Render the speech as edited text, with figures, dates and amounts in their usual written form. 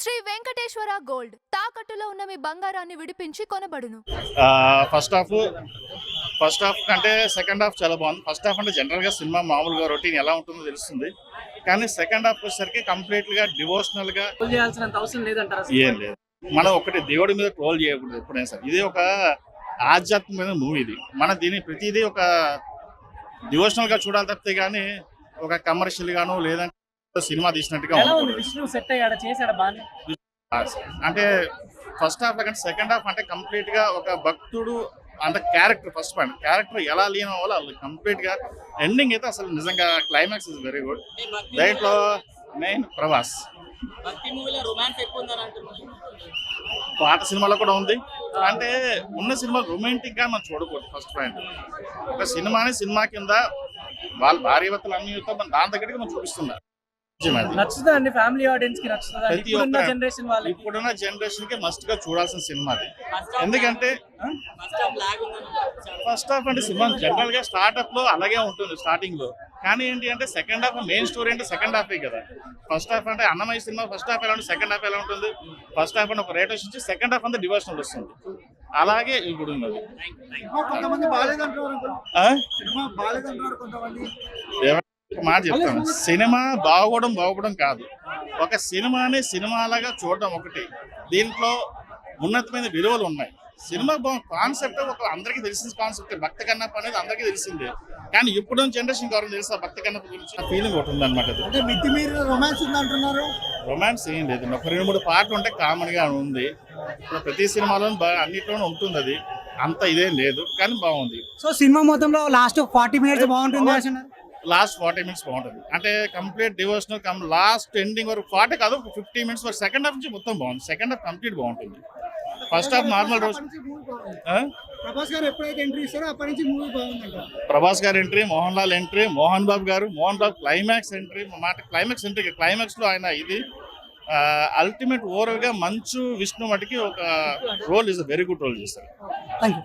Shri Venkateswara gold తాకట్టులో ఉన్న మీ బంగారాన్ని విడిపించి కొనబడును. ఫస్ట్ హాఫ్ కంటే సెకండ్ హాఫ్ చాలా బాగుంది. ఫస్ట్ హాఫ్ అంటే జనరల్గా సినిమా మామూలుగా రొటీన్ ఎలా ఉంటుందో తెలుస్తుంది. కానీ సెకండ్ హాఫ్ వచ్చేసరికి కంప్లీట్గా డివోషనల్గా చేయాల్సినంత అవసరం లేదంటారా? ఏం లేదు. మనం ఒకటి దేవుడి మీద ట్రోల్ చేయకూడదు ఎప్పుడైనా సరే. ఇది ఒక ఆధ్యాత్మికమైన మూవీ. ఇది దీని ప్రతిదీ ఒక డివోషనల్గా చూడాలి తప్పితే కానీ ఒక కమర్షియల్ గాను లేదంటే సినిమా తీసినట్టుగా ఉంది. విష్ణు సెట్ అయ్యాడా, చేశాడా బాగా? అంటే ఫస్ట్ హాఫ్ కంటే సెకండ్ హాఫ్ అంటే కంప్లీట్ గా ఒక భక్తుడు అంటే క్యారెక్టర్ ఫస్ట్ పాయింట్ క్యారెక్టర్ ఎలా లీనం అవ్వాలో కంప్లీట్ గా ఎండింగ్ అయితే అసలు నిజంగా క్లైమాక్స్ ఇస్ వెరీ గుడ్. దాంట్లో మెయిన్ ప్రభాస్ పాట సినిమాలో కూడా ఉంది. అంటే ఉన్న సినిమా రొమాంటిక్ గా మనం చూడకూడదు. ఫస్ట్ పాయింట్ ఒక సినిమాని సినిమా కింద వాళ్ళ భార్యవతలు అన్ని దాని దగ్గరికి మనం చూపిస్తున్నారు. నచ్చుతా అండి, ఫ్యామిలీ ఆడియన్స్ కి నచ్చుతా. ఇప్పుడున్న జనరేషన్ కి మస్ట్ గా చూడాల్సిన సినిమా అది. ఎందుకంటే ఫస్ట్ హాఫ్ అంటే సినిమా జనరల్ గా స్టార్ట్అప్ లో అలాగే ఉంటుంది స్టార్టింగ్ లో. కానీ ఏంటి అంటే సెకండ్ హాఫ్ మెయిన్ స్టోరీ అంటే సెకండ్ హాఫే కదా. ఫస్ట్ హాఫ్ అంటే అన్నమయ్య సినిమా ఫస్ట్ హాఫ్ ఎలా ఉంటుంది, సెకండ్ హాఫ్ ఎలా ఉంటుంది. ఫస్ట్ హాఫ్ అంటే ఒక రేట్ వచ్చి సెకండ్ హాఫ్ అంతా డివోషనల్ వస్తుంది. అలాగే ఇప్పుడు ఉన్నది. మాట చెప్తాను, సినిమా బాగోవడం కాదు, ఒక సినిమాని సినిమాలాగా చూడడం ఒకటి. దీంట్లో ఉన్నతమైన విలువలు ఉన్నాయి. సినిమా కాన్సెప్ట్ ఒక అందరికీ తెలిసిన కాన్సెప్ట్. భక్త కన్నప్ప అనేది అందరికీ తెలిసిందే. కానీ ఇప్పుడు జనరేషన్ గౌరవం తెలుసా భక్త కన్నప్ప గురించి ఫీలింగ్ ఒకటి ఉంది అనమాట. రొమాన్స్ ఏం లేదు, ఒక 2-3 పాటలు ఉంటే కామన్ గా ఉంది. ఇప్పుడు ప్రతి సినిమాలో అన్నిట్లోనూ ఉంటుంది. అది అంత ఇదేం లేదు కానీ బాగుంది. సో సినిమా మొత్తంలో లాస్ట్ 40 మినిట్స్ బాగుంటుంది. లాస్ట్ 40 మినిట్స్ బాగుంటుంది. అంటే కంప్లీట్ డివోషనల్ లాస్ట్ ఎండింగ్ వరకు 40 కాదు 50 మినిట్స్ వరకు. సెకండ్ హాఫ్ నుంచి మొత్తం బాగుంది. సెకండ్ హాఫ్ కంప్లీట్ బాగుంటుంది. ఫస్ట్ హాఫ్ నార్మల్ రోజు ప్రభాస్ గారు ఎప్పుడైతే ఎంట్రీ ఇస్తారో అప్పటి నుంచి మూవీ బాగుందంట. ప్రభాస్ గారు entry, Mohan Lal entry, Mohan Babu climax entry. Climax లో ఆయన ఇది అల్టిమేట్ ఓవరాల్ గా మంచు విష్ణు మటుకి ఒక role is very good role చేస్తారు. Thank you.